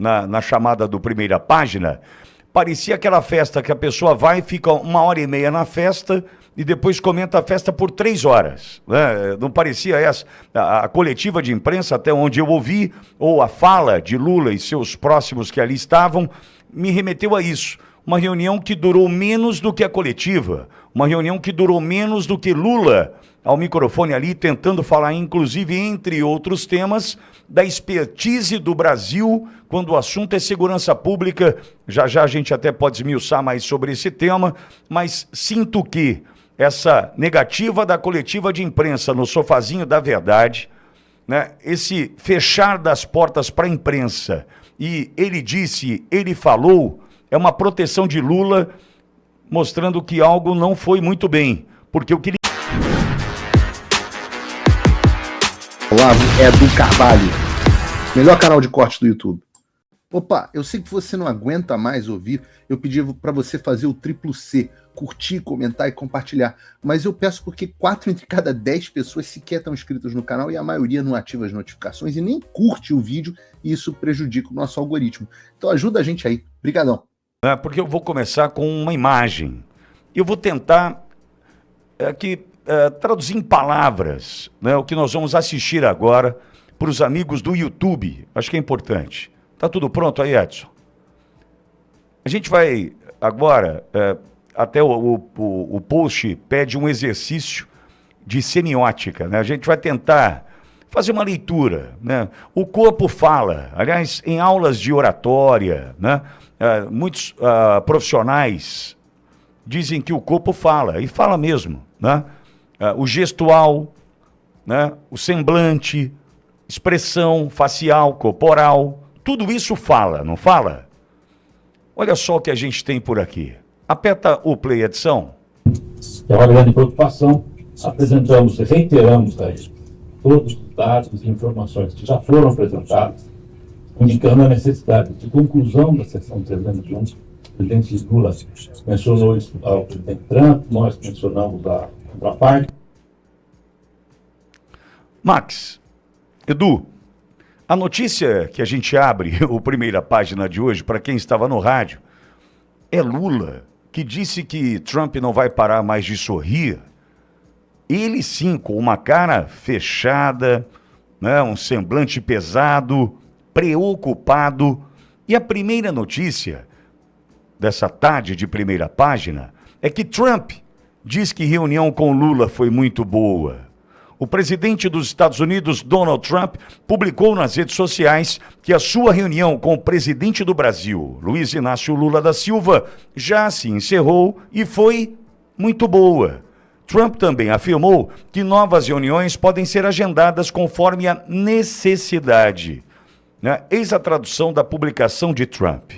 na chamada do Primeira Página, parecia aquela festa que a pessoa vai, fica 1h30 na festa e depois comenta a festa por 3 horas. Né? Não parecia essa. A coletiva de imprensa, até onde eu ouvi, ou a fala de Lula e seus próximos que ali estavam, me remeteu a isso. Uma reunião que durou menos do que a coletiva. Uma reunião que durou menos do que Lula ao microfone ali, tentando falar, inclusive, entre outros temas, da expertise do Brasil quando o assunto é segurança pública. Já já a gente até pode esmiuçar mais sobre esse tema, mas sinto que essa negativa da coletiva de imprensa no sofazinho da verdade, né, esse fechar das portas para a imprensa, e ele disse, ele falou, é uma proteção de Lula, mostrando que algo não foi muito bem, porque o que ele... Olá, é do Carvalho, melhor canal de corte do YouTube. Opa, eu sei que você não aguenta mais ouvir, eu pedi para você fazer o triplo C, curtir, comentar e compartilhar, mas eu peço porque 4 entre cada 10 pessoas sequer estão inscritas no canal e a maioria não ativa as notificações e nem curte o vídeo, e isso prejudica o nosso algoritmo. Então ajuda a gente aí, brigadão. Porque eu vou começar com uma imagem, eu vou tentar traduzir em palavras, né, o que nós vamos assistir agora para os amigos do YouTube. Acho que é importante. Tá tudo pronto aí, Edson? A gente vai agora, até o post pede um exercício de semiótica, né? A gente vai tentar fazer uma leitura, né? O corpo fala, aliás, em aulas de oratória, né? Muitos profissionais dizem que o corpo fala, e fala mesmo, né? O gestual, né? O semblante, expressão facial, corporal, tudo isso fala, não fala? Olha só o que a gente tem por aqui. Aperta o play, edição. É uma grande preocupação. Apresentamos e reiteramos aí todos os dados e informações que já foram apresentados, indicando a necessidade de conclusão da sessão 301. O presidente Lula mencionou isso ao presidente Trump, nós mencionamos a contraparte. Max, Edu, a notícia que a gente abre, o Primeira Página de hoje, para quem estava no rádio, é Lula, que disse que Trump não vai parar mais de sorrir. Ele sim, com uma cara fechada, né, um semblante pesado, preocupado. E a primeira notícia dessa tarde de Primeira Página é que Trump diz que reunião com Lula foi muito boa. O presidente dos Estados Unidos, Donald Trump, publicou nas redes sociais que a sua reunião com o presidente do Brasil, Luiz Inácio Lula da Silva, já se encerrou e foi muito boa. Trump também afirmou que novas reuniões podem ser agendadas conforme a necessidade. Eis a tradução da publicação de Trump.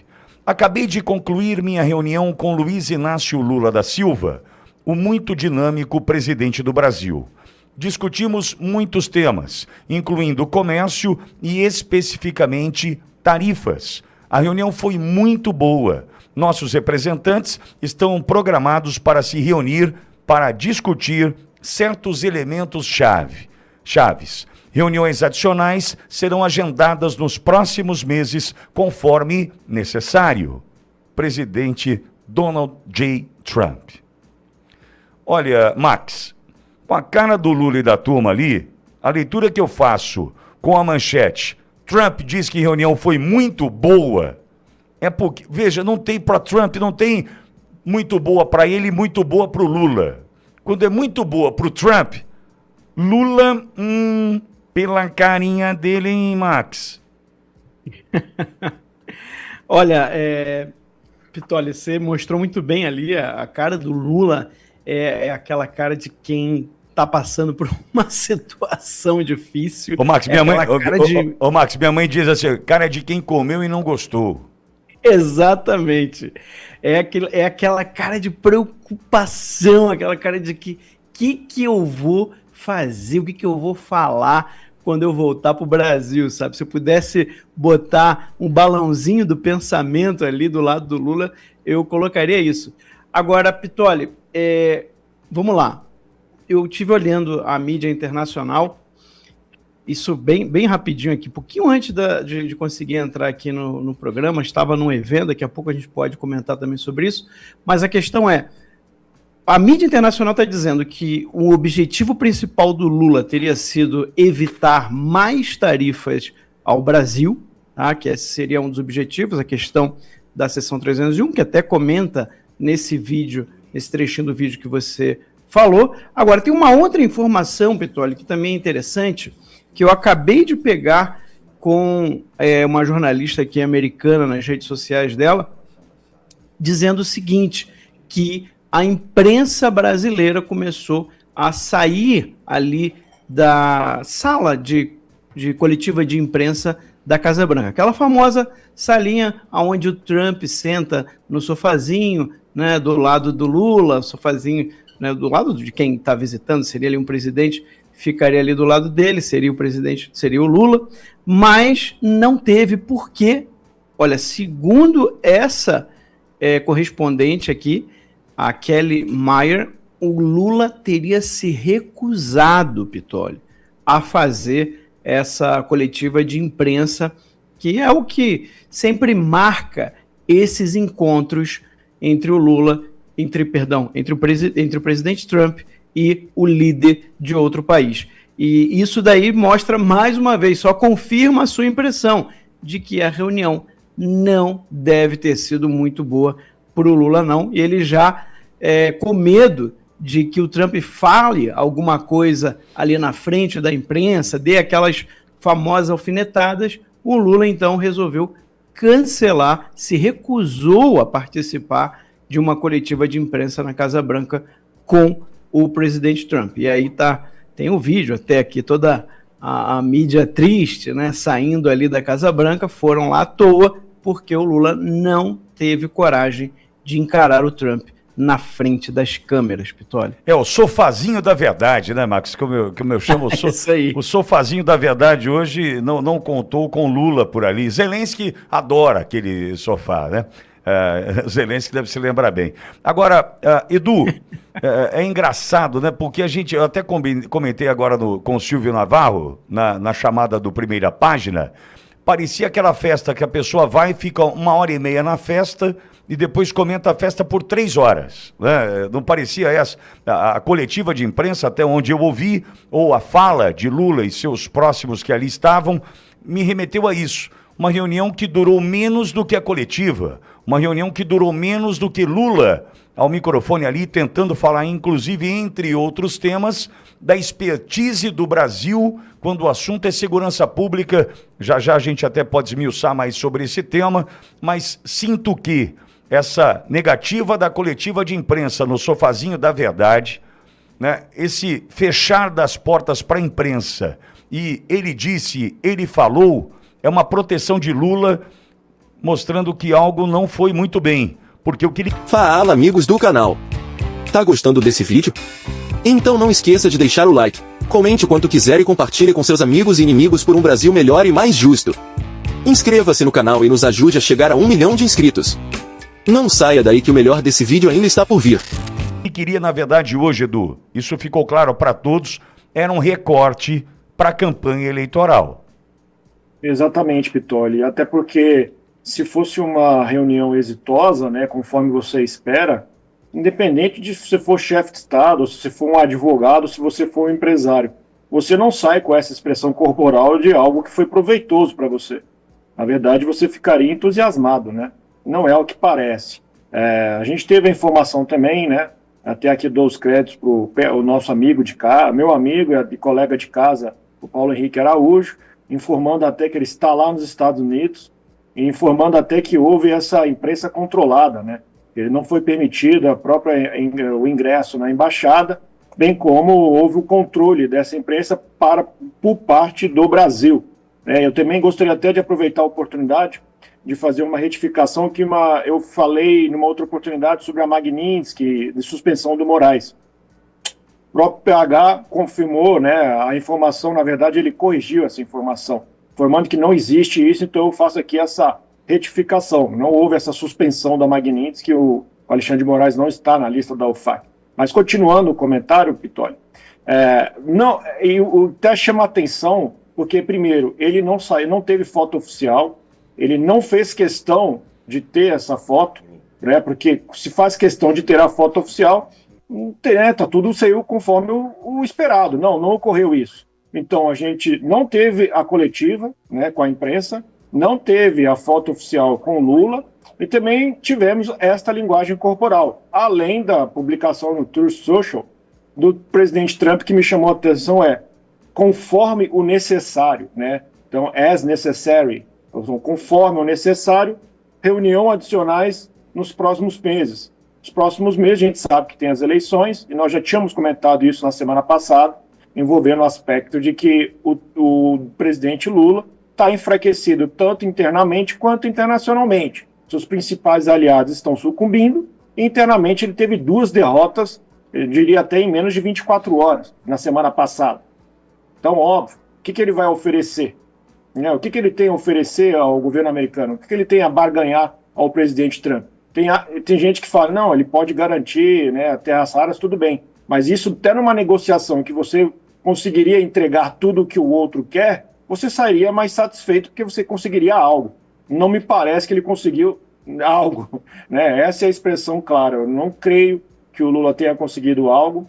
Acabei de concluir minha reunião com Luiz Inácio Lula da Silva, o muito dinâmico presidente do Brasil. Discutimos muitos temas, incluindo comércio e especificamente tarifas. A reunião foi muito boa. Nossos representantes estão programados para se reunir para discutir certos elementos chaves. Reuniões adicionais serão agendadas nos próximos meses, conforme necessário. Presidente Donald J. Trump. Olha, Max, com a cara do Lula e da turma ali, a leitura que eu faço com a manchete, Trump diz que a reunião foi muito boa, é porque, veja, não tem para Trump, não tem muito boa para ele e muito boa para o Lula. Quando é muito boa para o Trump, Lula, pela carinha dele, hein, Max? Olha, Pitoli, você mostrou muito bem ali a cara do Lula, é aquela cara de quem tá passando por uma situação difícil. Ô, Max, minha mãe diz assim, cara de quem comeu e não gostou. Exatamente. É aquela cara de preocupação, aquela cara de que eu vou fazer, o que eu vou falar quando eu voltar pro Brasil, sabe? Se eu pudesse botar um balãozinho do pensamento ali do lado do Lula, eu colocaria isso. Agora, Pitoli, vamos lá. Eu estive olhando a mídia internacional isso bem rapidinho aqui, um pouquinho antes de conseguir entrar aqui no programa, estava num evento, daqui a pouco a gente pode comentar também sobre isso, mas a questão é, a mídia internacional está dizendo que o objetivo principal do Lula teria sido evitar mais tarifas ao Brasil, tá? Que esse seria um dos objetivos, a questão da seção 301, que até comenta nesse vídeo, nesse trechinho do vídeo que você falou. Agora, tem uma outra informação, Pittoli, que também é interessante, que eu acabei de pegar com uma jornalista aqui americana nas redes sociais dela, dizendo o seguinte, que a imprensa brasileira começou a sair ali da sala de coletiva de imprensa da Casa Branca. Aquela famosa salinha onde o Trump senta no sofazinho, né, do lado do Lula, sofazinho, né, do lado de quem está visitando, seria ali um presidente, ficaria ali do lado dele, seria o presidente, seria o Lula, mas não teve porque, olha, segundo essa correspondente aqui, a Kelly Meyer, o Lula teria se recusado, Pittoli, a fazer essa coletiva de imprensa, que é o que sempre marca esses encontros entre o Lula, entre o presidente Trump e o líder de outro país. E isso daí mostra, mais uma vez, só confirma a sua impressão de que a reunião não deve ter sido muito boa para o Lula, não. E ele já, com medo de que o Trump fale alguma coisa ali na frente da imprensa, dê aquelas famosas alfinetadas, o Lula, então, resolveu cancelar, se recusou a participar de uma coletiva de imprensa na Casa Branca com o presidente Trump. E aí tem um vídeo até aqui, toda a mídia triste, né, saindo ali da Casa Branca, foram lá à toa, porque o Lula não teve coragem de encarar o Trump na frente das câmeras, Pittoli. É o sofazinho da verdade, né, Max? Como eu chamo, Isso aí. O sofazinho da verdade hoje não contou com Lula por ali. Zelensky adora aquele sofá, né? Zelensky deve se lembrar bem. Agora, Edu, é engraçado, né? Porque eu até comentei agora com o Silvio Navarro, na chamada do Primeira Página, parecia aquela festa que a pessoa vai e fica 1h30 na festa e depois comenta a festa por 3 horas. Né? Não parecia essa. A coletiva de imprensa, até onde eu ouvi, ou a fala de Lula e seus próximos que ali estavam, me remeteu a isso. Uma reunião que durou menos do que a coletiva. Uma reunião que durou menos do que Lula ao microfone ali, tentando falar, inclusive, entre outros temas, da expertise do Brasil quando o assunto é segurança pública. Já a gente até pode esmiuçar mais sobre esse tema, mas sinto que essa negativa da coletiva de imprensa no sofazinho da verdade, né, esse fechar das portas para a imprensa, e ele falou, é uma proteção de Lula, mostrando que algo não foi muito bem, porque o que ele... Fala, amigos do canal. Tá gostando desse vídeo? Então não esqueça de deixar o like, comente o quanto quiser e compartilhe com seus amigos e inimigos por um Brasil melhor e mais justo. Inscreva-se no canal e nos ajude a chegar a 1 milhão de inscritos. Não saia daí que o melhor desse vídeo ainda está por vir. E queria, na verdade, hoje, Edu, isso ficou claro para todos, era um recorte para a campanha eleitoral. Exatamente, Pittoli. Até porque, se fosse uma reunião exitosa, né, conforme você espera, independente de se você for chefe de Estado, ou se você for um advogado, ou se você for um empresário, você não sai com essa expressão corporal de algo que foi proveitoso para você. Na verdade, você ficaria entusiasmado, né? Não é o que parece. A gente teve a informação também, né? Até aqui dou os créditos para o nosso amigo de casa, meu amigo e colega de casa, o Paulo Henrique Araújo, informando até que ele está lá nos Estados Unidos, e informando até que houve essa imprensa controlada, né? Ele não foi permitido o ingresso na embaixada, bem como houve o controle dessa imprensa por parte do Brasil. Eu também gostaria até de aproveitar a oportunidade de fazer uma retificação que eu falei numa outra oportunidade sobre a Magnitsky, de suspensão do Moraes. O próprio PH confirmou, né, a informação, na verdade ele corrigiu essa informação, informando que não existe isso, então eu faço aqui essa retificação. Não houve essa suspensão da Magnitsky, o Alexandre de Moraes não está na lista da UFAC. Mas continuando o comentário, Pittoli, até chama a atenção porque, primeiro, ele não saiu, não teve foto oficial, ele não fez questão de ter essa foto, né, porque se faz questão de ter a foto oficial, tá, tudo saiu conforme o esperado. Não ocorreu isso. Então, a gente não teve a coletiva, né, com a imprensa, não teve a foto oficial com Lula, e também tivemos esta linguagem corporal, além da publicação no Truth Social do presidente Trump, que me chamou a atenção conforme o necessário, né? Então, as necessary, então, conforme o necessário, reunião adicionais nos próximos meses. Nos próximos meses, a gente sabe que tem as eleições, e nós já tínhamos comentado isso na semana passada, envolvendo o aspecto de que o presidente Lula está enfraquecido tanto internamente quanto internacionalmente. Seus principais aliados estão sucumbindo, e internamente ele teve 2 derrotas, eu diria até em menos de 24 horas, na semana passada. Então, óbvio, o que ele vai oferecer? Né? O que ele tem a oferecer ao governo americano? O que ele tem a barganhar ao presidente Trump? Tem gente que fala, não, ele pode garantir, né, terras raras, tudo bem. Mas isso, até numa negociação que você conseguiria entregar tudo o que o outro quer, você sairia mais satisfeito porque você conseguiria algo. Não me parece que ele conseguiu algo, né? Essa é a expressão clara. Eu não creio que o Lula tenha conseguido algo.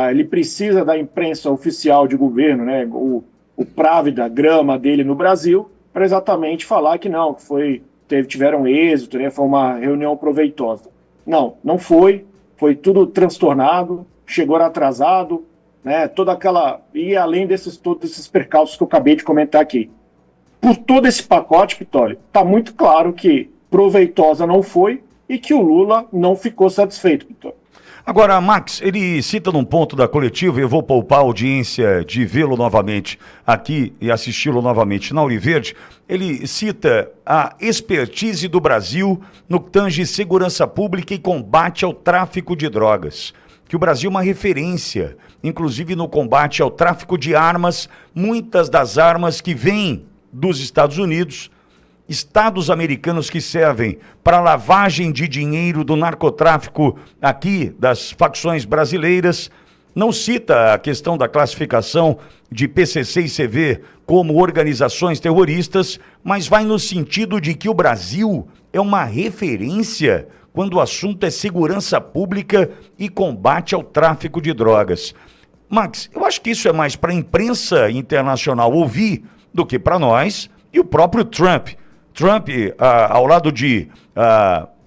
Ele precisa da imprensa oficial de governo, né? O Právida, grama dele no Brasil, para exatamente falar que não, que tiveram êxito, né? Foi uma reunião proveitosa. Não foi tudo transtornado, chegou atrasado, né? E além todos esses percalços que eu acabei de comentar aqui. Por todo esse pacote, Pitoli, está muito claro que proveitosa não foi e que o Lula não ficou satisfeito, Pitoli. Agora, Max, ele cita num ponto da coletiva, e eu vou poupar a audiência de vê-lo novamente aqui e assisti-lo novamente na Auriverde, ele cita a expertise do Brasil no que tange segurança pública e combate ao tráfico de drogas. Que o Brasil é uma referência, inclusive no combate ao tráfico de armas, muitas das armas que vêm dos Estados Unidos, estados americanos que servem para lavagem de dinheiro do narcotráfico aqui, das facções brasileiras. Não cita a questão da classificação de PCC e CV como organizações terroristas, mas vai no sentido de que o Brasil é uma referência quando o assunto é segurança pública e combate ao tráfico de drogas. Max, eu acho que isso é mais para a imprensa internacional ouvir do que para nós, e o próprio Trump. Trump, ao lado de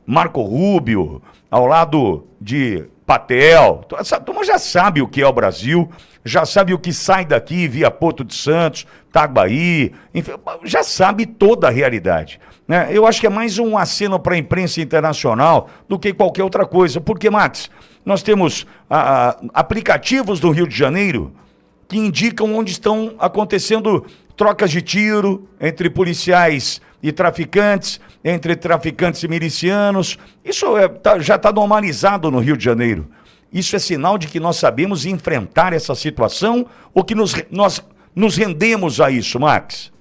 Marco Rubio, ao lado de Patel, essa turma já sabe o que é o Brasil, já sabe o que sai daqui via Porto de Santos, Itaguaí, enfim, já sabe toda a realidade, né? Eu acho que é mais um aceno para a imprensa internacional do que qualquer outra coisa, porque, Max, nós temos aplicativos do Rio de Janeiro que indicam onde estão acontecendo trocas de tiro entre policiais e traficantes, entre traficantes e milicianos. Isso já está normalizado no Rio de Janeiro. Isso é sinal de que nós sabemos enfrentar essa situação ou que nós nos rendemos a isso, Max?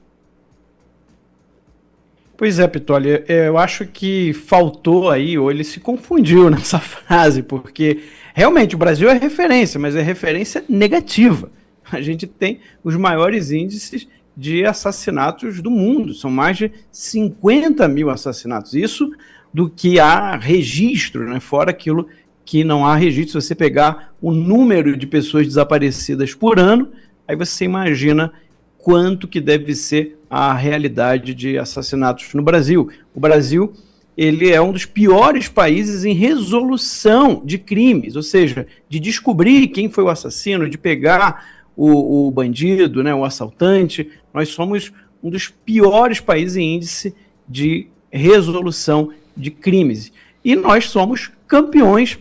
Pois é, Pitoli, eu acho que faltou aí, ou ele se confundiu nessa frase, porque realmente o Brasil é referência, mas é referência negativa. A gente tem os maiores índices de assassinatos do mundo, são mais de 50 mil assassinatos, isso do que há registro, né? Fora aquilo que não há registro. Se você pegar o número de pessoas desaparecidas por ano, aí você imagina quanto que deve ser a realidade de assassinatos no Brasil. O Brasil, ele é um dos piores países em resolução de crimes, ou seja, de descobrir quem foi o assassino, de pegar o bandido, né, o assaltante. Nós somos um dos piores países em índice de resolução de crimes. E nós somos campeões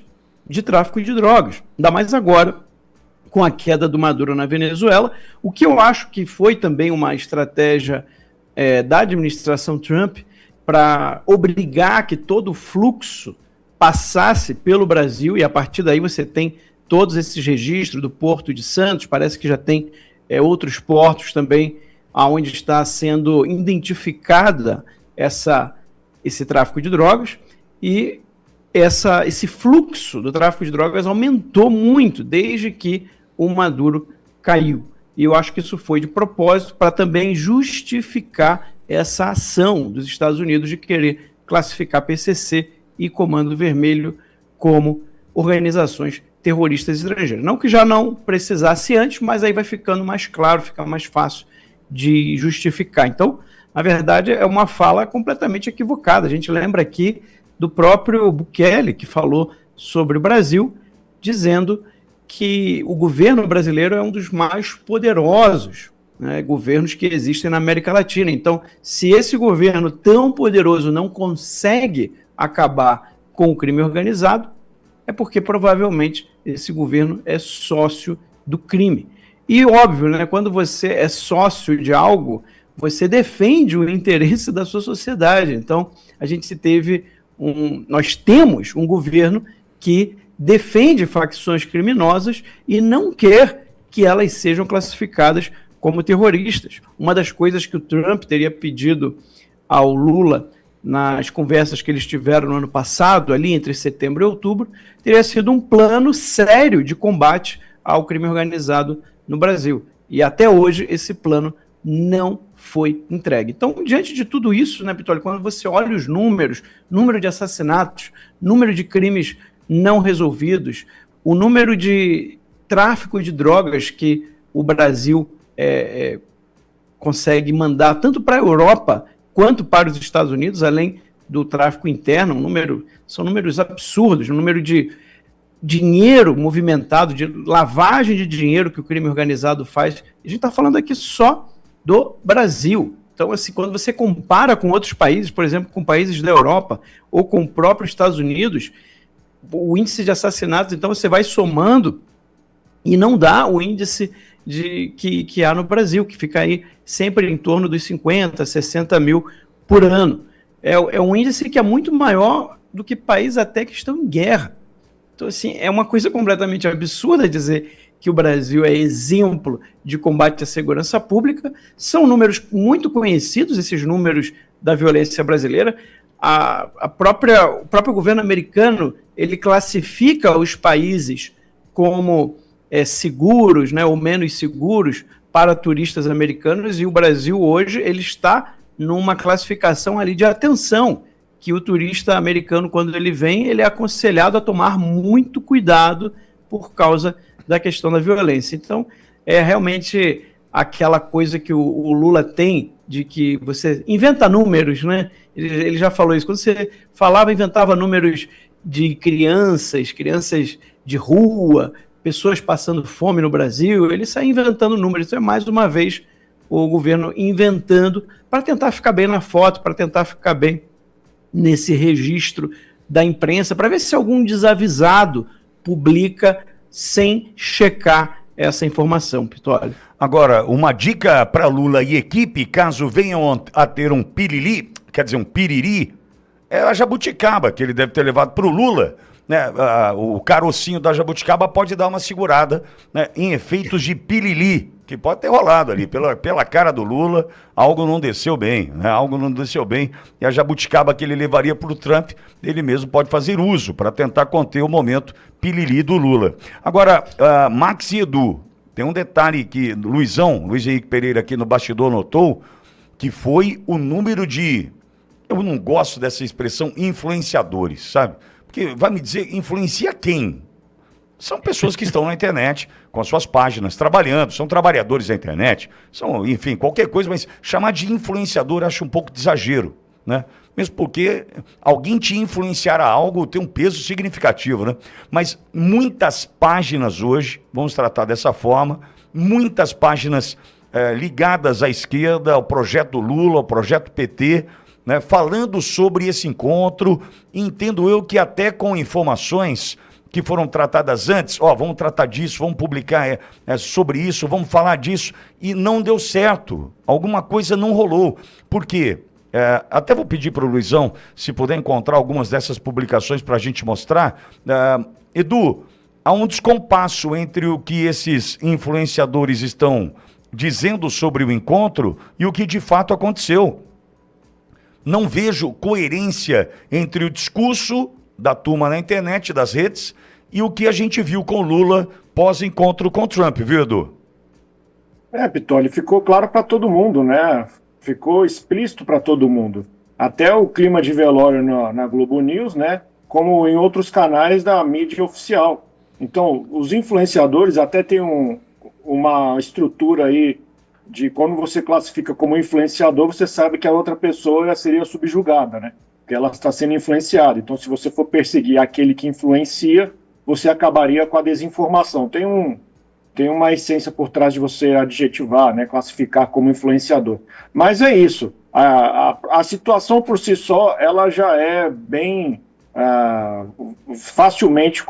de tráfico de drogas, ainda mais agora, com a queda do Maduro na Venezuela, o que eu acho que foi também uma estratégia da administração Trump para obrigar que todo o fluxo passasse pelo Brasil, e a partir daí você tem todos esses registros do Porto de Santos, parece que já tem outros portos também, onde está sendo identificada esse tráfico de drogas, e esse fluxo do tráfico de drogas aumentou muito desde que o Maduro caiu. e eu acho que isso foi de propósito para também justificar essa ação dos Estados Unidos de querer classificar PCC e Comando Vermelho como organizações terroristas estrangeiras. Não que já não precisasse antes, mas aí vai ficando mais claro, fica mais fácil de justificar. Então, na verdade, é uma fala completamente equivocada. A gente lembra aqui do próprio Bukele, que falou sobre o Brasil, dizendo que o governo brasileiro é um dos mais poderosos, né, governos que existem na América Latina. Então, se esse governo tão poderoso não consegue acabar com o crime organizado, é porque provavelmente esse governo é sócio do crime. E óbvio, né, quando você é sócio de algo, você defende o interesse da sua sociedade. Então, nós temos um governo que defende facções criminosas e não quer que elas sejam classificadas como terroristas. Uma das coisas que o Trump teria pedido ao Lula nas conversas que eles tiveram no ano passado, ali entre setembro e outubro, teria sido um plano sério de combate ao crime organizado no Brasil. E até hoje esse plano não foi entregue. Então, diante de tudo isso, né, Pitoli, quando você olha os números, número de assassinatos, número de crimes não resolvidos, o número de tráfico de drogas que o Brasil consegue mandar tanto para a Europa quanto para os Estados Unidos, além do tráfico interno, são números absurdos, o número de dinheiro movimentado, de lavagem de dinheiro que o crime organizado faz. A gente está falando aqui só do Brasil. Então, assim, quando você compara com outros países, por exemplo, com países da Europa ou com o próprio Estados Unidos, o índice de assassinatos, então você vai somando e não dá o índice que há no Brasil, que fica aí sempre em torno dos 50, 60 mil por ano. É um índice que é muito maior do que países até que estão em guerra. Então, assim, é uma coisa completamente absurda dizer que o Brasil é exemplo de combate à segurança pública. São números muito conhecidos, esses números da violência brasileira. O próprio governo americano, ele classifica os países como seguros, né, ou menos seguros para turistas americanos, e o Brasil hoje ele está numa classificação ali de atenção, que o turista americano, quando ele vem, ele é aconselhado a tomar muito cuidado por causa da questão da violência. Então, é realmente aquela coisa que o Lula tem, de que você inventa números, né? Ele já falou isso. Quando você inventava números de crianças de rua, pessoas passando fome no Brasil, ele sai inventando números. Então é mais uma vez o governo inventando para tentar ficar bem na foto, para tentar ficar bem nesse registro da imprensa, para ver se algum desavisado publica sem checar essa informação, Pitoli. Agora, uma dica para Lula e equipe, caso venham a ter um piriri, é a jabuticaba, que ele deve ter levado para o Lula, né? O carocinho da jabuticaba pode dar uma segurada, né, em efeitos de piriri, que pode ter rolado ali, pela cara do Lula, algo não desceu bem, né? E a jabuticaba que ele levaria para o Trump, ele mesmo pode fazer uso para tentar conter o momento piriri do Lula. Agora, Max e Edu, tem um detalhe que Luiz Henrique Pereira aqui no bastidor notou, que foi o número de, eu não gosto dessa expressão, influenciadores, sabe? Porque vai me dizer, influencia quem? São pessoas que estão na internet, com as suas páginas, trabalhando, são trabalhadores da internet, são, enfim, qualquer coisa, mas chamar de influenciador acho um pouco de exagero, né? Mesmo porque alguém te influenciar a algo tem um peso significativo, né? Mas muitas páginas hoje, vamos tratar dessa forma, muitas páginas ligadas à esquerda, ao projeto Lula, ao projeto PT, né, falando sobre esse encontro, entendo eu que até com informações que foram tratadas antes, vamos tratar disso, vamos publicar sobre isso, vamos falar disso, e não deu certo, alguma coisa não rolou. Por quê? Até vou pedir para o Luizão, se puder encontrar algumas dessas publicações para a gente mostrar. Edu, há um descompasso entre o que esses influenciadores estão dizendo sobre o encontro e o que de fato aconteceu. Não vejo coerência entre o discurso da turma na internet, das redes, e o que a gente viu com Lula pós-encontro com Trump, viu, Edu? Pitoli, ficou claro para todo mundo, né? Ficou explícito para todo mundo. Até o clima de velório na Globo News, né? Como em outros canais da mídia oficial. Então, os influenciadores até têm uma estrutura aí de quando você classifica como influenciador, você sabe que a outra pessoa seria subjugada, né? Porque ela está sendo influenciada. Então, se você for perseguir aquele que influencia, você acabaria com a desinformação. Tem uma essência por trás de você adjetivar, né, classificar como influenciador. Mas é isso. A situação por si só, ela já é bem facilmente,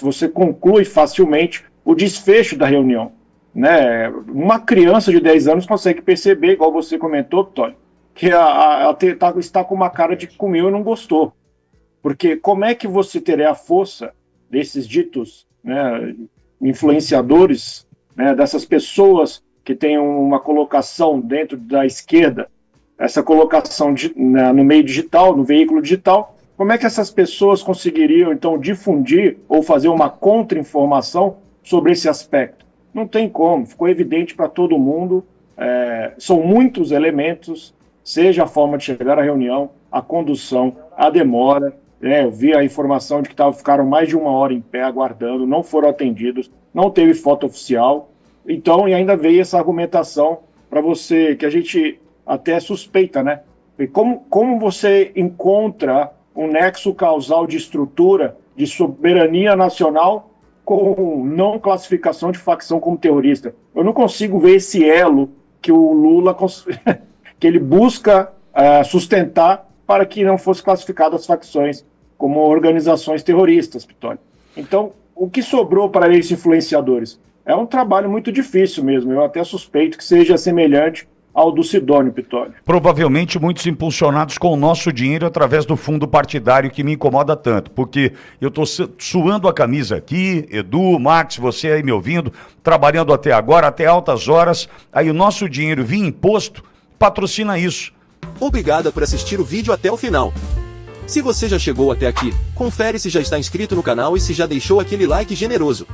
você conclui facilmente o desfecho da reunião. Né? Uma criança de 10 anos consegue perceber, igual você comentou, Tony, que ela está com uma cara de que comeu e não gostou. Porque como é que você teria a força desses ditos, né, influenciadores, né, dessas pessoas que têm uma colocação dentro da esquerda, essa colocação no meio digital, no veículo digital, como é que essas pessoas conseguiriam, então, difundir ou fazer uma contra-informação sobre esse aspecto? Não tem como, ficou evidente para todo mundo, são muitos elementos, seja a forma de chegar à reunião, a condução, a demora. Eu vi a informação de que ficaram mais de 1 hora em pé aguardando, não foram atendidos, não teve foto oficial. Então, e ainda veio essa argumentação para você, que a gente até suspeita, né? E como você encontra um nexo causal de estrutura, de soberania nacional, com não classificação de facção como terrorista? Eu não consigo ver esse elo que o Lula que ele busca sustentar para que não fosse classificado as facções como organizações terroristas, Pitoli. Então, o que sobrou para esses influenciadores? É um trabalho muito difícil mesmo. Eu até suspeito que seja semelhante ao do Sidônio, Pitoli. Provavelmente muitos impulsionados com o nosso dinheiro através do fundo partidário, que me incomoda tanto, porque eu estou suando a camisa aqui, Edu, Max, você aí me ouvindo, trabalhando até agora, até altas horas, aí o nosso dinheiro via imposto, patrocina isso. Obrigada por assistir o vídeo até o final. Se você já chegou até aqui, confere se já está inscrito no canal e se já deixou aquele like generoso.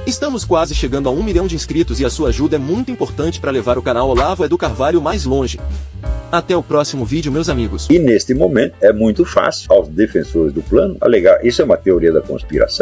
Estamos quase chegando a 1 milhão de inscritos e a sua ajuda é muito importante para levar o canal Olavo Edu Carvalho mais longe. Até o próximo vídeo, meus amigos. E neste momento é muito fácil aos defensores do plano alegar: isso é uma teoria da conspiração.